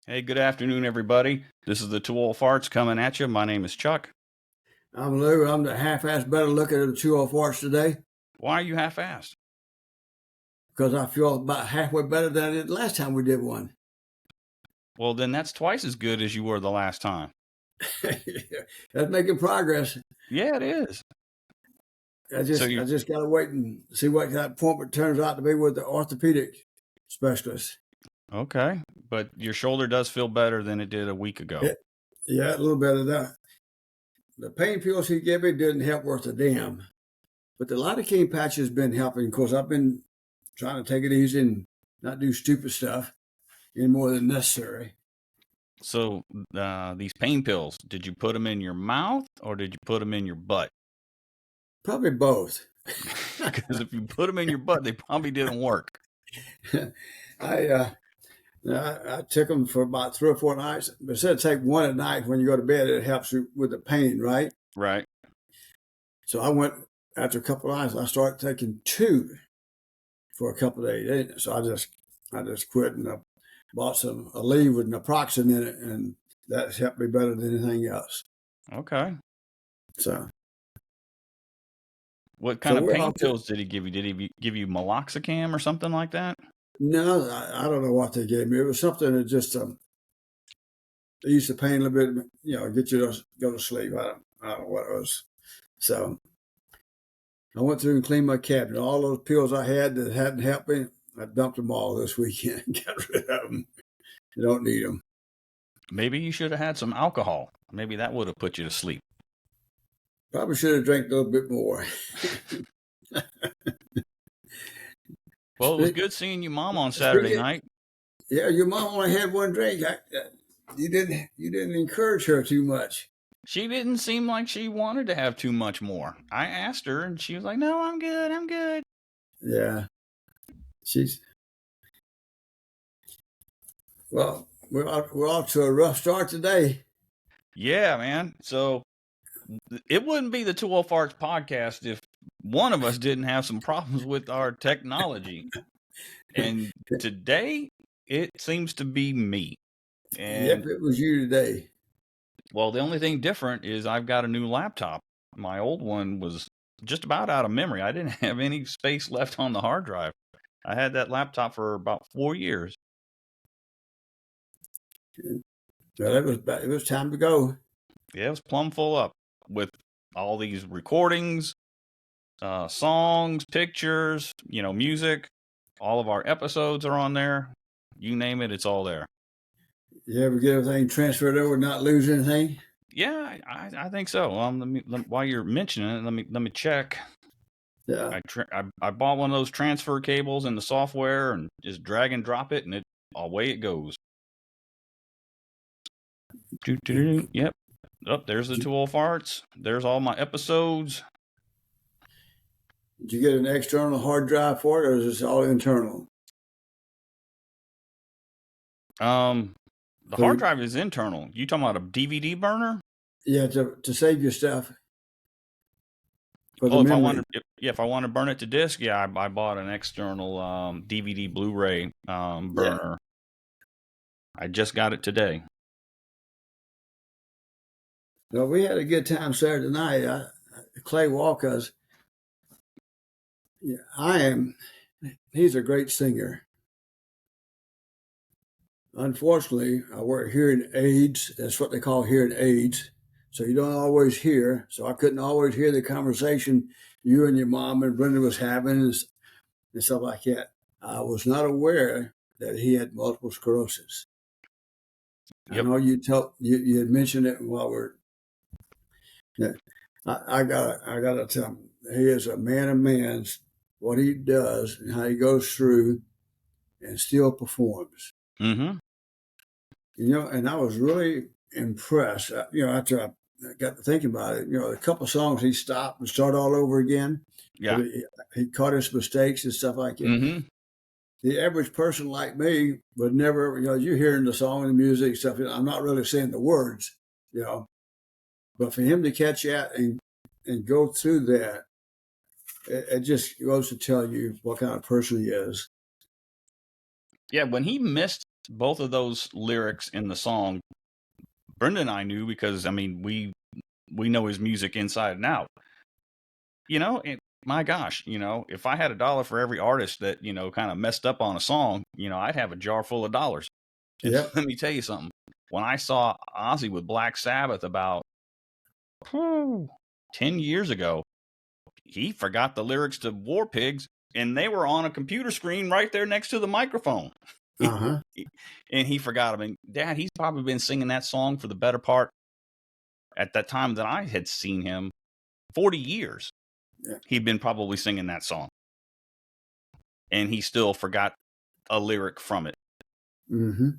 Hey, good afternoon, everybody. This is the Two Old Farts coming at you. My name is Chuck. I'm Lou. I'm the half-assed better looking at the 204s today Why are you half-assed? because I feel about halfway better than I did last time we did one. Well, then that's twice as good as you were the last time. That's making progress. Yeah, it is. I just got to wait and see what that appointment turns out to be with the orthopedic specialist. Okay, but your shoulder does feel better than it did a week ago. Yeah, a little bit of that. The pain pills he gave me didn't help worth a damn, but the lidocaine patch has been helping. Of course, I've been trying to take it easy and not do stupid stuff any more than necessary. So these pain pills, did you put them in your mouth or did you put them in your butt? Probably both. Because if you put them in your butt, they probably didn't work. I took them for about 3 or 4 nights. But instead of take one at night when you go to bed, it helps you with the pain, right? Right. So I went after a couple of nights. I started taking 2 for a couple of days. So I just quit and I bought a Aleve with naproxen in it, and that's helped me better than anything else. Okay. So what kind of pain pills did he give you? Did he give you meloxicam or something like that? No, I don't know what they gave me. It was something that just ease the pain a little bit, get you to go to sleep. I don't know what it was. So I went through and cleaned my cabinet. All those pills I had that hadn't helped me, I dumped them all this weekend. Got rid of them. You don't need them. Maybe you should have had some alcohol. Maybe that would have put you to sleep. Probably should have drank a little bit more. Well, it was good seeing your mom on Saturday night. Yeah, your mom only had one drink. You didn't encourage her too much. She didn't seem like she wanted to have too much more. I asked her, and she was like, "No, I'm good. I'm good." Yeah, well. We're off to a rough start today. Yeah, man. So it wouldn't be the Two Old Farts podcast if one of us didn't have some problems with our technology. And today, it seems to be me. And yep, it was you today. Well, the only thing different is I've got a new laptop. My old one was just about out of memory. I didn't have any space left on the hard drive. I had that laptop for about 4 years. Well, it was time to go. Yeah, it was plumb full up with all these recordings, songs, pictures, music. All of our episodes are on there. You name it, it's all there. You ever get everything transferred over and not lose anything? Yeah, I think so. While you're mentioning it, let me check. Yeah. I bought one of those transfer cables in the software and just drag and drop it, and away it goes. Yep. Oh, there's the Two Old Farts. There's all my episodes. Did you get an external hard drive for it, or is this all internal? The hard drive is internal. You talking about a DVD burner? Yeah, to save your stuff. If I want to burn it to disk, yeah, I bought an external DVD Blu-ray burner. Yeah. I just got it today. Well, we had a good time Saturday night. Clay Walker's. Yeah, he's a great singer. Unfortunately, I wear hearing aids. That's what they call hearing aids. So you don't always hear. So I couldn't always hear the conversation you and your mom and Brenda was having and stuff like that. I was not aware that he had multiple sclerosis. Yep. I know you had mentioned it while we're. Yeah, I gotta tell him, he is a man of men's. What he does and how he goes through, and still performs. Mm-hmm. And I was really impressed. After I got to thinking about it, a couple of songs he stopped and started all over again. Yeah, he caught his mistakes and stuff like that. Mm-hmm. The average person like me would never, you're hearing the song and the music and stuff. I'm not really saying the words, but for him to catch that and go through that, it just goes to tell you what kind of person he is. Yeah, when he missed both of those lyrics in the song, Brenda and I knew because, I mean, we know his music inside and out. And my gosh, if I had $1 for every artist that, kind of messed up on a song, I'd have a jar full of dollars. And Yep. let me tell you something. When I saw Ozzy with Black Sabbath about 10 years ago, he forgot the lyrics to War Pigs, and they were on a computer screen right there next to the microphone. Uh-huh. And he forgot them. And Dad, he's probably been singing that song for the better part, at that time that I had seen him, 40 years. Yeah. He'd been probably singing that song. And he still forgot a lyric from it. Mm-hmm.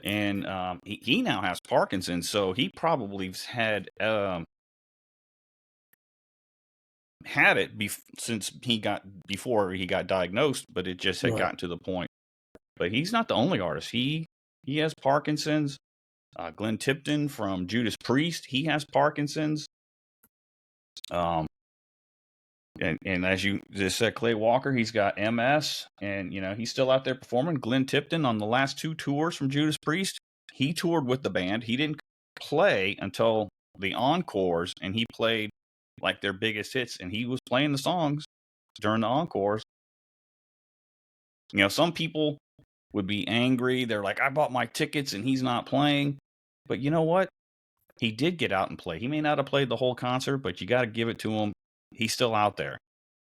And he now has Parkinson's, so he probably had it since before he got diagnosed, but it just had gotten to the point. But he's not the only artist. He has Parkinson's. Glenn Tipton from Judas Priest, he has Parkinson's. And as you just said, Clay Walker, he's got MS, and he's still out there performing. Glenn Tipton, on the last 2 tours from Judas Priest, he toured with the band. He didn't play until the encores, and he played like their biggest hits, and he was playing the songs during the encores. Some people would be angry. They're like, I bought my tickets and he's not playing. But you know what? He did get out and play. He may not have played the whole concert, but you got to give it to him. He's still out there.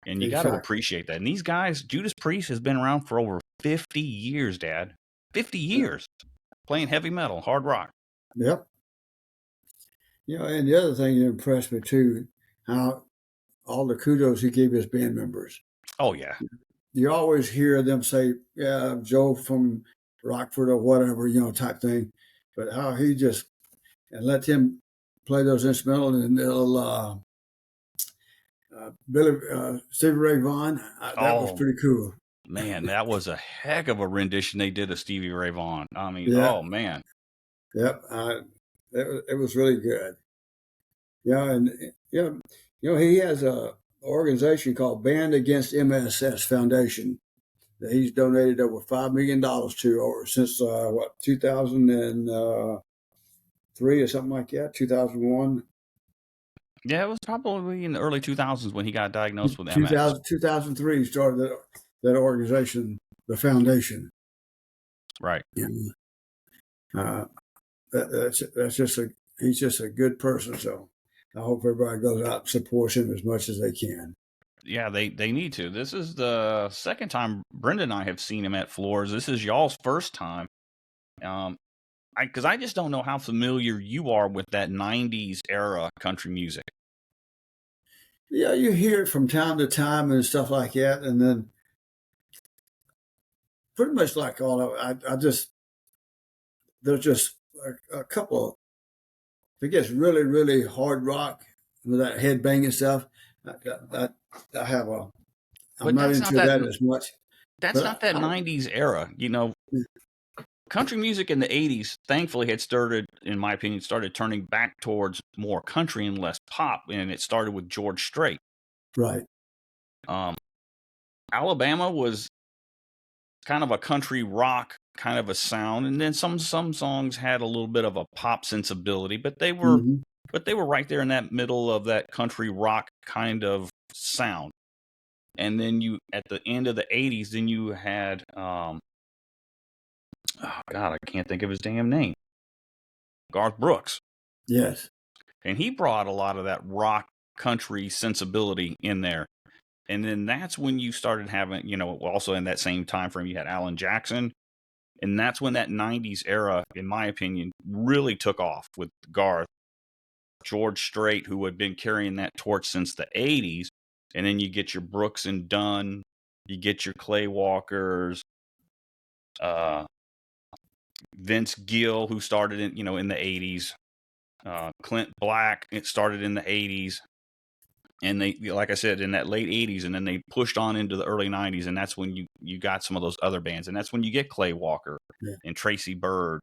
And you got to appreciate that. And these guys, Judas Priest has been around for over 50 years, Dad. 50 years playing heavy metal, hard rock. Yep. And the other thing that impressed me too, how all the kudos he gave his band members. Oh, yeah. You always hear them say, yeah, Joe from Rockford or whatever, type thing. But how he just, and let him play those instrumentals, and they'll, Stevie Ray Vaughan, that was pretty cool. Man, that was a heck of a rendition they did of Stevie Ray Vaughan. I mean, Oh, man. Yep. It was really good. Yeah. And, he has a organization called Band Against MSS Foundation that he's donated over $5 million to since 2003 or something like that, 2001. Yeah, it was probably in the early 2000s when he got diagnosed with MS. 2003 he started that organization, the foundation. Right. He's just a good person. So I hope everybody goes out and supports him as much as they can. Yeah, they need to. This is the second time Brenda and I have seen him at Floors. This is y'all's first time. Because I just don't know how familiar you are with that 90s era country music. Yeah, you hear it from time to time and stuff like that. And then pretty much like all of it, there's just a couple, if it gets really, really hard rock with that head banging stuff, I have I'm not into that as much. That's not that 90s era. Country music in the 80s, thankfully, had started, in my opinion, turning back towards more country and less pop, and it started with George Strait. Right. Alabama was kind of a country rock kind of a sound, and then some songs had a little bit of a pop sensibility, but they were right there in that middle of that country rock kind of sound. And then at the end of the 80s, then you had oh God, I can't think of his damn name. Garth Brooks. Yes. And he brought a lot of that rock country sensibility in there. And then that's when you started having, also in that same time frame, you had Alan Jackson. And that's when that 90s era, in my opinion, really took off with Garth. George Strait, who had been carrying that torch since the 80s. And then you get your Brooks and Dunn, you get your Clay Walkers, Vince Gill, who started in the 80s, Clint Black, it started in the 80s, and they, like I said, in that late 80s, and then they pushed on into the early 90s, and that's when you got some of those other bands, and that's when you get Clay Walker and Tracy Byrd,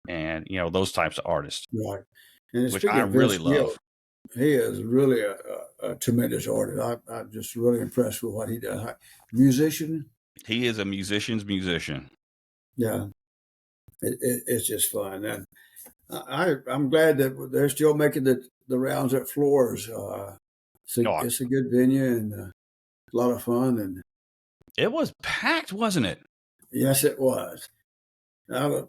and those types of artists, right? And which I really love. He is really a tremendous artist. I'm just really impressed with what he does. Musician. He is a musician's musician. Yeah. It's just fun. And I'm glad that they're still making the rounds at Floors. Oh, It's a good venue and a lot of fun. And it was packed, wasn't it? yes, it was. When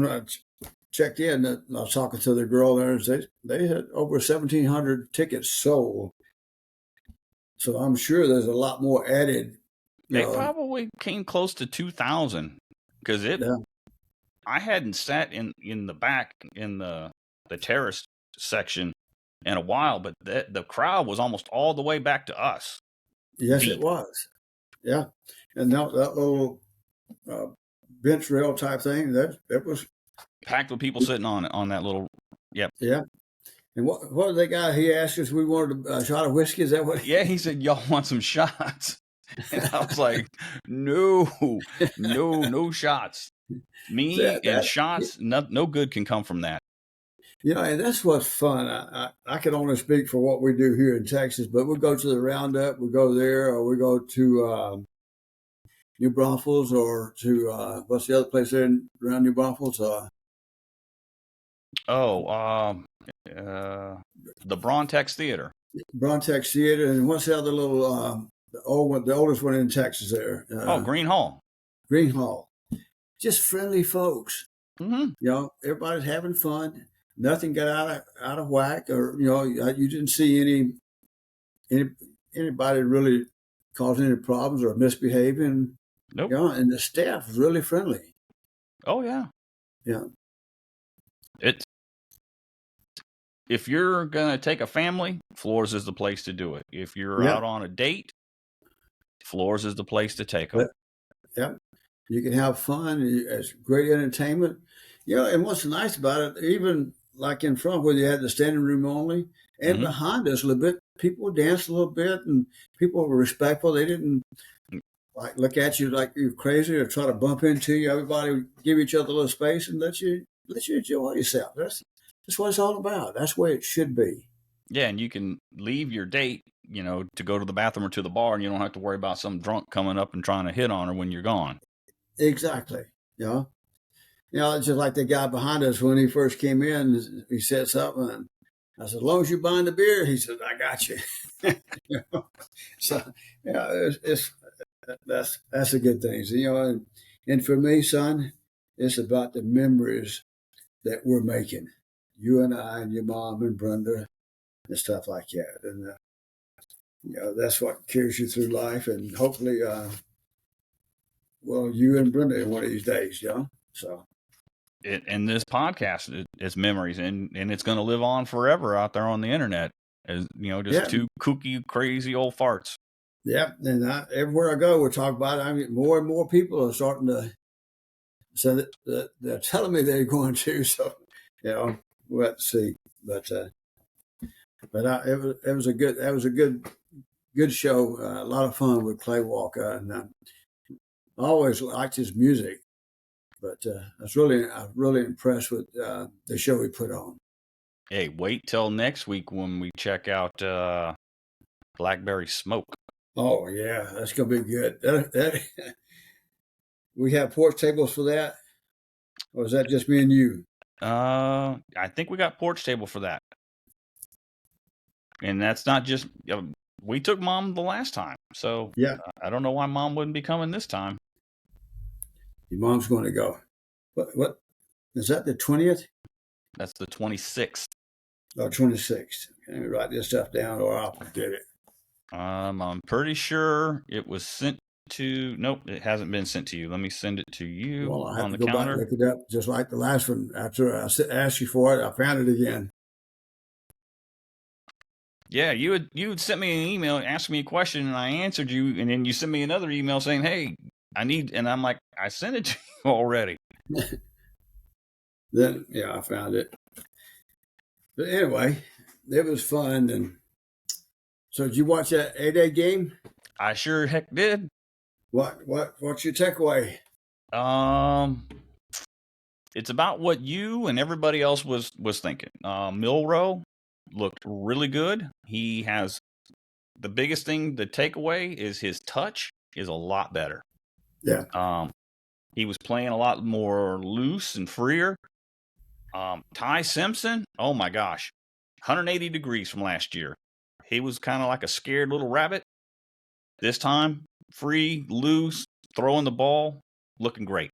I checked in, I was talking to the girl there, and they had over 1,700 tickets sold. So I'm sure there's a lot more added. They probably came close to 2,000 because Yeah. I hadn't sat in the back in the terrace section in a while, but the crowd was almost all the way back to us. Yes, Deep. it was. Yeah, and that little uh, bench rail type thing that was Packed with people sitting on that little. Yep. Yeah. And what did that guy? He asked us if we wanted a shot of whiskey. Is that what? Yeah, he said, "Y'all want some shots?" And I was like, "No, no shots. Me and shots, no good can come from that." And that's what's fun. I can only speak for what we do here in Texas, but we go to the Roundup, we go there, or we go to New Braunfels, or to what's the other place there around New Braunfels? The Brontex Theater. Brontex Theater, and what's the other little the oldest one in Texas there? Green Hall. Green Hall. Just friendly folks. Mm-hmm. Everybody's having fun. Nothing got out of whack, or you didn't see anybody really causing any problems or misbehaving. Nope. And the staff was really friendly. Oh yeah. Yeah. If you're gonna take a family, Floors is the place to do it. If you're out on a date, Floors is the place to take them. Yeah. You can have fun. It's great entertainment. And what's nice about it, even like in front where you had the standing room only, and behind us a little bit, people danced a little bit, and people were respectful. They didn't like look at you like you're crazy or try to bump into you. Everybody give each other a little space and let you enjoy yourself. That's what it's all about. That's where it should be. Yeah, and you can leave your date, to go to the bathroom or to the bar, and you don't have to worry about some drunk coming up and trying to hit on her when you're gone. Exactly. It's just like the guy behind us when he first came in. He said something, and I said, "As long as you're buying the beer," he said, "I got you." So that's a good thing. And for me, son, it's about the memories that we're making. You and I and your mom and Brenda and stuff like that. And that's what carries you through life. And hopefully, you and Brenda one of these days, So. And this podcast is memories, and it's going to live on forever out there on the internet as two kooky, crazy old farts. Yeah, and everywhere I go, we talk about it. I mean, more and more people are starting to say that they're telling me they're going to. So, we'll have to see. But it was a good show. A lot of fun with Clay Walker, and I always liked his music. But I was really impressed with the show he put on. Hey, wait till next week when we check out Blackberry Smoke. Oh yeah, that's gonna be good. We have porch tables for that, or is that just me and you? I think we got porch table for that, and that's not just. We took Mom the last time, so yeah. I don't know why Mom wouldn't be coming this time. Your mom's going to go. What is that? The 20th? That's the 26th. Oh, 26th. Let me write this stuff down, or I'll forget it. I'm pretty sure it was sent to. Nope, it hasn't been sent to you. Let me send it to you. Well, I have to go back and look it up, just like the last one. After I asked you for it, I found it again. Yeah, you had sent me an email, asked me a question, and I answered you, and then you sent me another email saying, "Hey, I need," and I'm like, "I sent it to you already." Then, I found it. But anyway, it was fun. And so, did you watch that 8-day game? I sure heck did. What's your takeaway? It's about what you and everybody else was thinking. Milroe looked really good. He has the biggest thing. The takeaway is his touch is a lot better. Yeah. He was playing a lot more loose and freer. Ty Simpson, oh my gosh, 180 degrees from last year. He was kind of like a scared little rabbit. This time, free, loose, throwing the ball, looking great.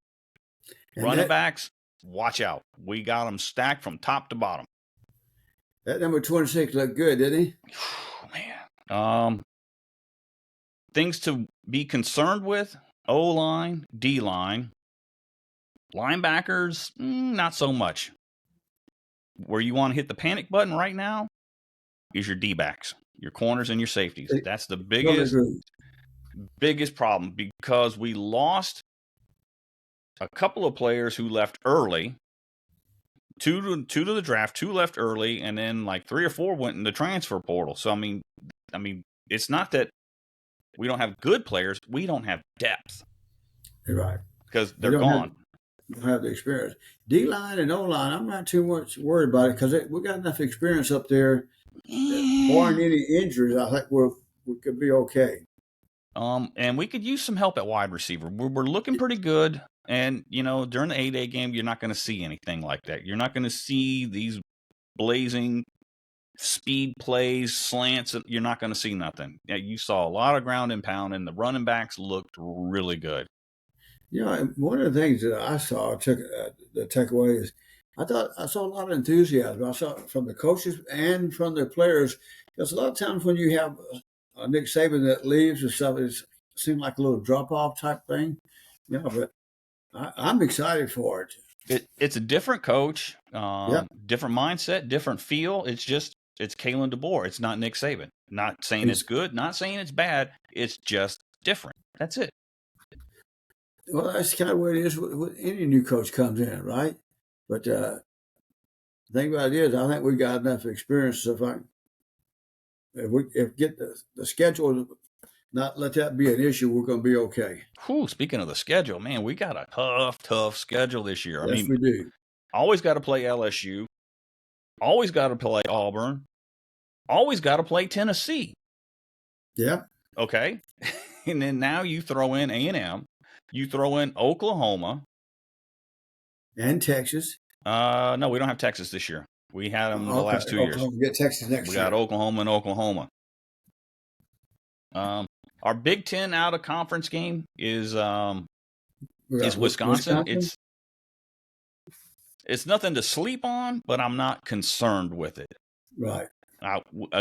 And Running backs, watch out. We got them stacked from top to bottom. that number 26 looked good, didn't he? Man. Things to be concerned with: O-line, D-line. Linebackers, not so much. Where you want to hit the panic button right now is your D-backs, your corners and your safeties. That's the biggest problem, because we lost a couple of players who left early. Two to the draft, 2 left early, and then like 3 or 4 went in the transfer portal. So I mean, it's not that we don't have good players; we don't have depth. You're right, because they're gone. Don't have the experience. D line and O line, I'm not too much worried about it because we got enough experience up there. Barring any injuries, I think we could be okay. And we could use some help at wide receiver. We're looking pretty good. And, during the A-Day game, you're not going to see anything like that. You're not going to see these blazing speed plays, slants. You're not going to see nothing. You saw a lot of ground and pound, and the running backs looked really good. One of the things that I saw, the takeaway is, I thought I saw a lot of enthusiasm. I saw it from the coaches and from the players. Because a lot of times when you have Nick Saban that leaves and stuff, it seems like a little drop-off type thing. But I'm excited for it. It's a different coach, different mindset, different feel. It's Kalen DeBoer. It's not Nick Saban. Not saying it's good, not saying it's bad. It's just different. That's it. Well, that's kind of what it is when any new coach comes in, right? But the thing about it is, I think we got enough experience. If we get the schedule, not let that be an issue, we're going to be okay. Speaking of the schedule, man, we got a tough schedule this year. Yes, we do. Always got to play LSU. Always got to play Auburn. Always got to play Tennessee. Yeah. Okay. And then now you throw in A&M. You throw in Oklahoma. And Texas. No, we don't have Texas this year. We had them the last 2 years. We get Texas next year. We got Oklahoma and Oklahoma. Our Big Ten out of conference game is Wisconsin. It's nothing to sleep on, but I'm not concerned with it. Right.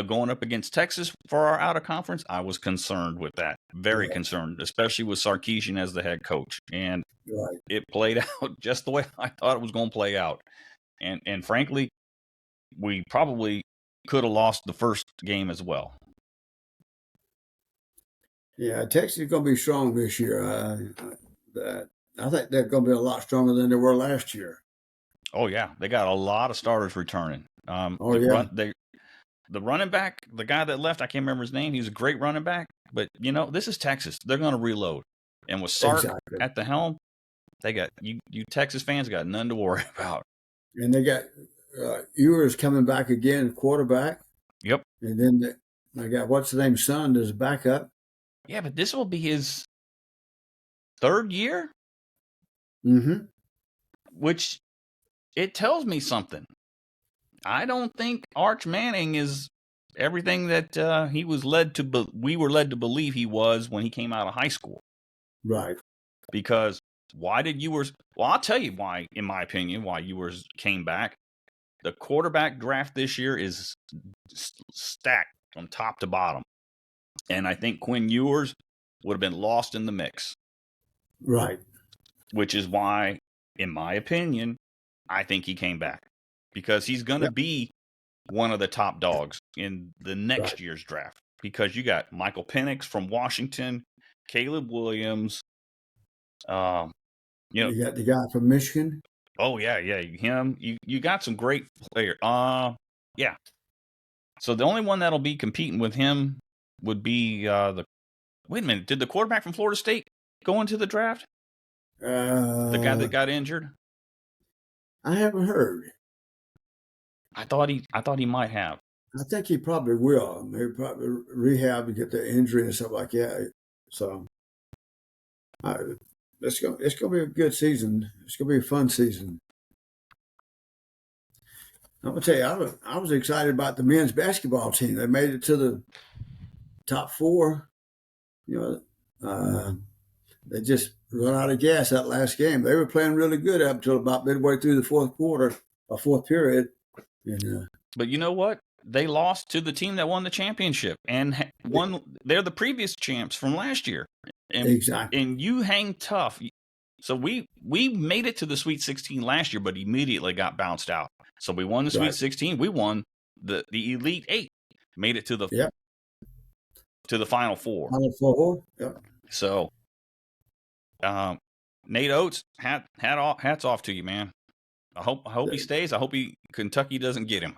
Going up against Texas for our out of conference, I was concerned with that. Very concerned, especially with Sarkisian as the head coach. And it played out just the way I thought it was going to play out. And frankly, we probably could have lost the first game as well. Yeah, Texas is going to be strong this year. I think they're going to be a lot stronger than they were last year. Oh, yeah. They got a lot of starters returning. The running back, the guy that left, I can't remember his name. He's a great running back. But, this is Texas. They're going to reload. And with Sark at the helm, they got you Texas fans got none to worry about. And they got Ewers coming back again, quarterback. Yep. And then they got what's the name, son, as backup. Yeah, but this will be his 3rd year. Mm-hmm. Which it tells me something. I don't think Arch Manning is everything that we were led to believe he was when he came out of high school. Right. Because why did Ewers? Well, I'll tell you why, in my opinion, why Ewers came back. The quarterback draft this year is stacked from top to bottom. And I think Quinn Ewers would have been lost in the mix. Right. Which is why, in my opinion, I think he came back. Because he's going to be one of the top dogs in the next year's draft. Because you got Michael Penix from Washington, Caleb Williams. You got the guy from Michigan. Oh, yeah, him. You got some great players. Yeah. So the only one that'll be competing with him would be wait a minute. Did the quarterback from Florida State go into the draft? The guy that got injured? I haven't heard. I thought he might have. I think he probably will. Maybe probably rehab to get the injury and stuff like that. So it's gonna be a good season. It's gonna be a fun season. I'm gonna tell you, I was excited about the men's basketball team. They made it to the top four. You know, they just run out of gas that last game. They were playing really good up until about midway through the fourth quarter, or fourth period. And But you know what? They lost to the team that won the championship and won. They're the previous champs from last year, exactly. and you hang tough. So we made it to the Sweet 16 last year, but immediately got bounced out. So we won the Sweet Right. 16. We won the Elite Eight, made it to the Yep. Final Four. Final four. Yep. So, Nate Oates, hats off to you, man. I hope he stays. I hope Kentucky doesn't get him.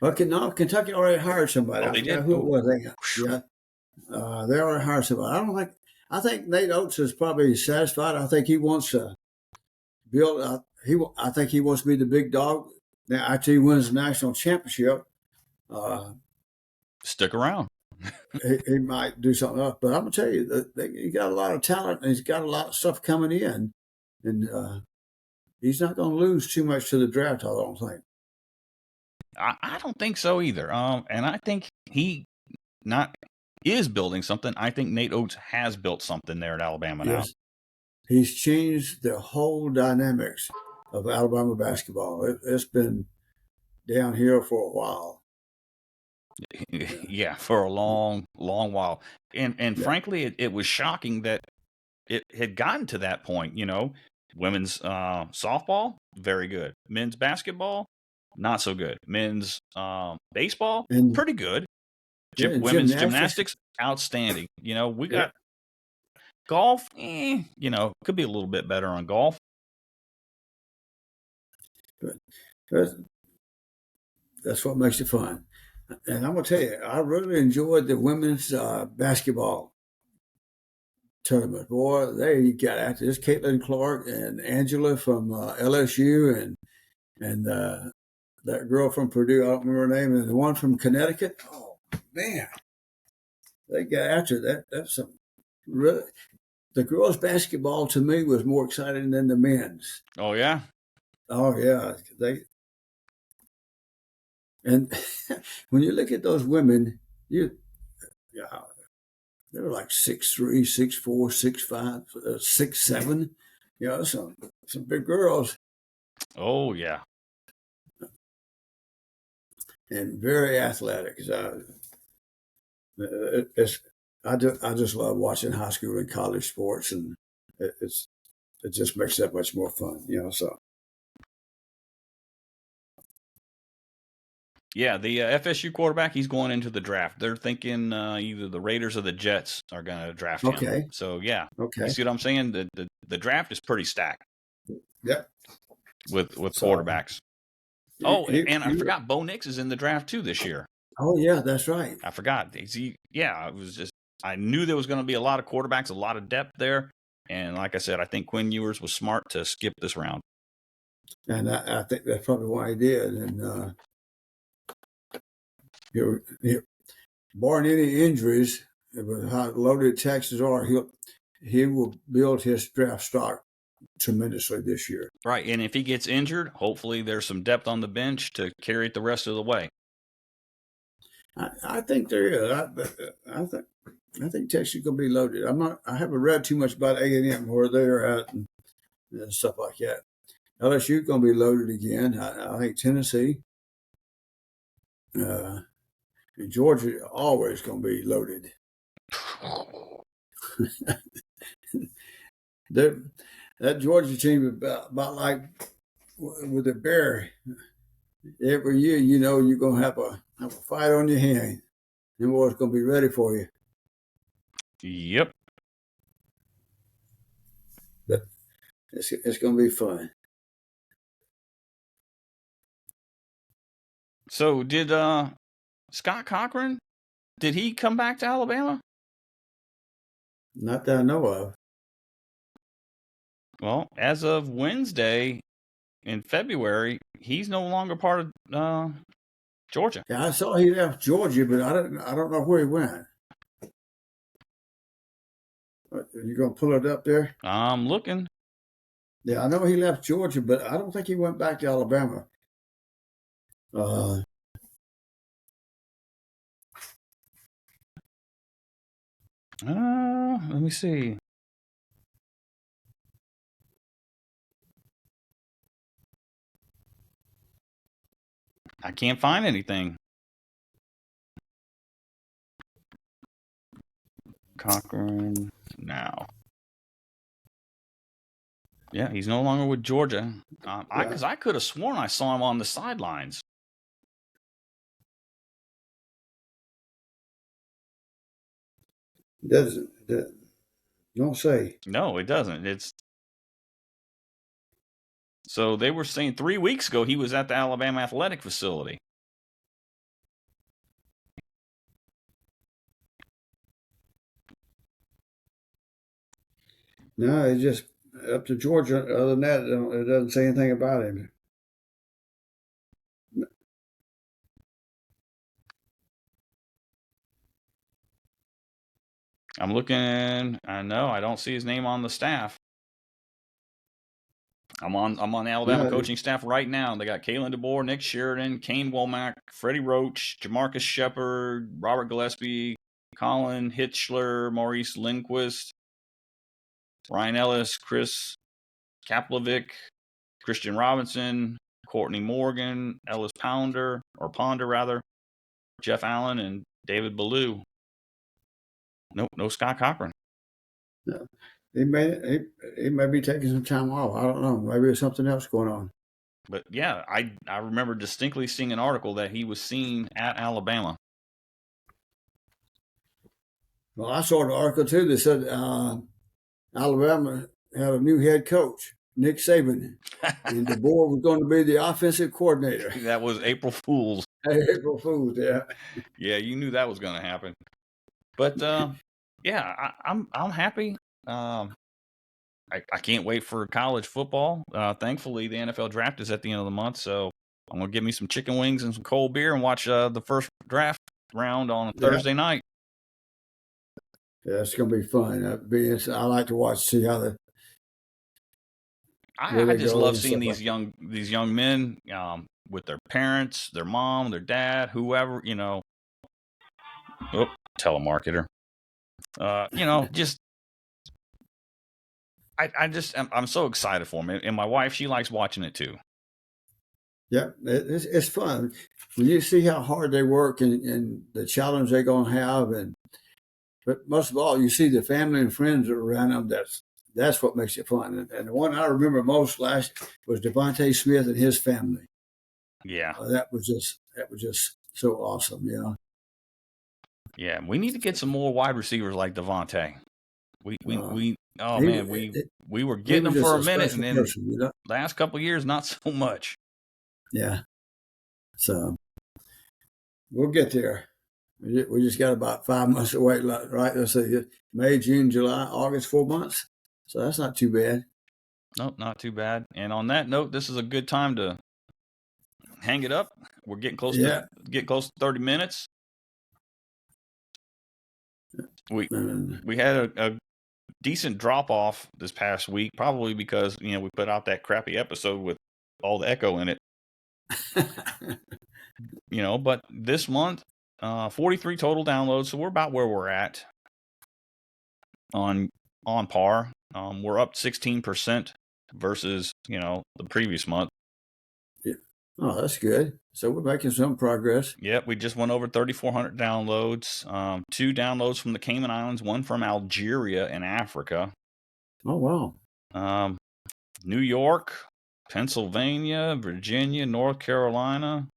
Okay, no, Kentucky already hired somebody. Oh, I they forgot did? who it Ooh. was. Yeah, they already hired somebody. I think Nate Oates is probably satisfied. I think he wants to build. I think he wants to be the big dog. Now, after he wins the national championship, uh, Stick around. he might do something else. But I'm gonna tell you that he got a lot of talent and he's got a lot of stuff coming in, and he's not going to lose too much to the draft. I don't think. I don't think so either. And I think he not is building something. I think Nate Oates has built something there at Alabama now. Yes, he's changed the whole dynamics of Alabama basketball. It's been downhill for a while. Yeah, for a long while. And Yeah. frankly, it was shocking that it had gotten to that point. You know, women's softball, very good. Men's basketball, not so good. Men's baseball, And pretty good. yeah, Women's gymnastics, outstanding. You know, we got golf. You know, could be a little bit better on golf. but that's what makes it fun. And I'm gonna tell you, I really enjoyed the women's basketball tournament. Boy, they got after this. Caitlin Clark and Angela from LSU, and that girl from Purdue. I don't remember her name, and the one from Connecticut. Oh man, they got after that. That's some really. The girls' basketball to me was more exciting than the men's. Oh yeah. Oh yeah, and when you look at those women, yeah, they were like 6'3", 6'4", 6'5", 6'7". You know, some big girls Oh yeah. and very athletic. It's I just love watching high school and college sports, and it just makes that much more fun. You know, so Yeah, the FSU quarterback, he's going into the draft. They're thinking either the Raiders or the Jets are going to draft him. okay, So, yeah. okay, You see what I'm saying? The draft is pretty stacked yep. with So quarterbacks. Oh, and I forgot Bo Nix is in the draft too this year. Oh yeah, that's right. I forgot. Yeah, it was just I knew there was going to be a lot of quarterbacks, a lot of depth there. And like I said, I think Quinn Ewers was smart to skip this round. And I think that's probably why he did. And barring any injuries, with how loaded Texas are, he will build his draft stock tremendously this year. Right, and if he gets injured, hopefully there's some depth on the bench to carry it the rest of the way. I think there is. I think Texas is going to be loaded. I haven't read too much about A&M where they're at and stuff like that. LSU is going to be loaded again. I think Tennessee, and Georgia always going to be loaded. That Georgia team is about like with a bear. Every year, you know, you're going to have a fight on your hand. Them boys going to be ready for you. Yep. But it's going to be fun. So did Scott Cochran, did he come back to Alabama? Not that I know of. Well, as of Wednesday in February, he's no longer part of Georgia. Yeah, I saw he left Georgia, but I don't know where he went. You gonna pull it up there? I'm looking. Yeah, I know he left Georgia, but I don't think he went back to Alabama. Uh, Let me see. I can't find anything. Cochran now. Yeah, he's no longer with Georgia. Because I could have sworn I saw him on the sidelines. doesn't don't say. No, it doesn't. It's so they were saying 3 weeks ago he was at the Alabama Athletic Facility. No, it's just up to Georgia. Other than that, it doesn't say anything about him. I'm looking. I know I don't see his name on the staff. I'm on the Alabama No, coaching staff right now. They got Kalen DeBoer, Nick Sheridan, Kane Womack, Freddie Roach, Jamarcus Shepard, Robert Gillespie, Colin Hitchler, Maurice Lindquist, Ryan Ellis, Chris Kaplovic, Christian Robinson, Courtney Morgan, Ellis Ponder rather, Jeff Allen, and David Ballou. Nope, no Scott Cochran. no. He may be taking some time off. I don't know. Maybe there's something else going on. But yeah, I remember distinctly seeing an article that he was seen at Alabama. Well, I saw an article too that said Alabama had a new head coach, Nick Saban, and DeBoer was going to be the offensive coordinator. That was April Fool's. April Fools, yeah. Yeah, you knew that was going to happen. But yeah, I'm happy. I can't wait for college football. Thankfully, the NFL draft is at the end of the month, so I'm gonna give me some chicken wings and some cold beer and watch the first draft round on Thursday night. Yeah, it's going to be fun. I like to watch, see how the. I just love seeing these young men with their parents, their mom, their dad, whoever, you know. Oh, telemarketer. Just I'm so excited for them, and my wife, she likes watching it too. Yeah, it's fun when you see how hard they work and the challenge they're going to have, but most of all, you see the family and friends that are around them. That's what makes it fun. And the one I remember most last was Devontae Smith and his family. Yeah, that was just so awesome. Yeah, we need to get some more wide receivers like Devontae. We were getting them for a minute, and then last couple of years, not so much. Yeah, so we'll get there. We just got about 5 months away, right? Let's say May, June, July, August, 4 months. So that's not too bad. Nope, not too bad. And on that note, this is a good time to hang it up. We're getting close to 30 minutes. We had a decent drop off this past week, probably because we put out that crappy episode with all the echo in it. But this month, 43 total downloads, so we're about where we're at on par. We're up 16% versus the previous month. Yeah. Oh, that's good. So we're making some progress. Yep, we just went over 3,400 downloads. 2 downloads from the Cayman Islands, 1 from Algeria in Africa. Oh, wow. New York, Pennsylvania, Virginia, North Carolina,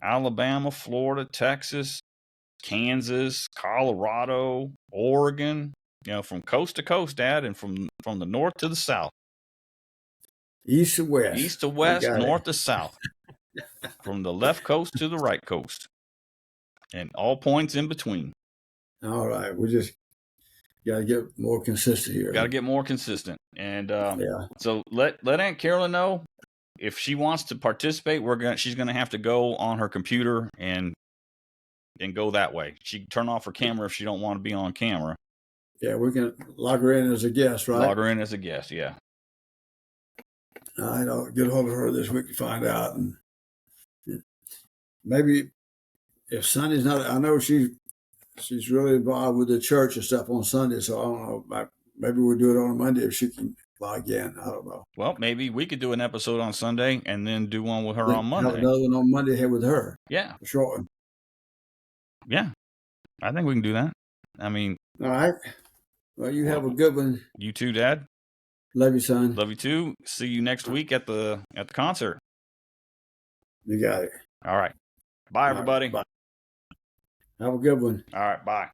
Alabama, Florida, Texas, Kansas, Colorado, Oregon, from coast to coast, Dad, and from the north to the south. East to west. East to west, north to south. From the left coast to the right coast. And all points in between. All right. We just got to get more consistent here. Got to get more consistent. And so let Aunt Carolyn know if she wants to participate. She's gonna have to go on her computer and go that way. She can turn off her camera if she don't want to be on camera. Yeah, we can log her in as a guest, right? Log her in as a guest, yeah. I'll get a hold of her this week to find out. And maybe if Sunday's not, I know she's really involved with the church and stuff on Sunday, so I don't know. Maybe we'll do it on a Monday if she can log in. I don't know. Well, maybe we could do an episode on Sunday and then do one with her on Have Monday. another one on Monday here with her. Yeah. A short one. Yeah. I think we can do that. I mean. All right. Well, you have a good one. You too, Dad. Love you, son. Love you too. See you next week at the concert. You got it. All right. Bye, everybody. Bye. Have a good one. All right. Bye.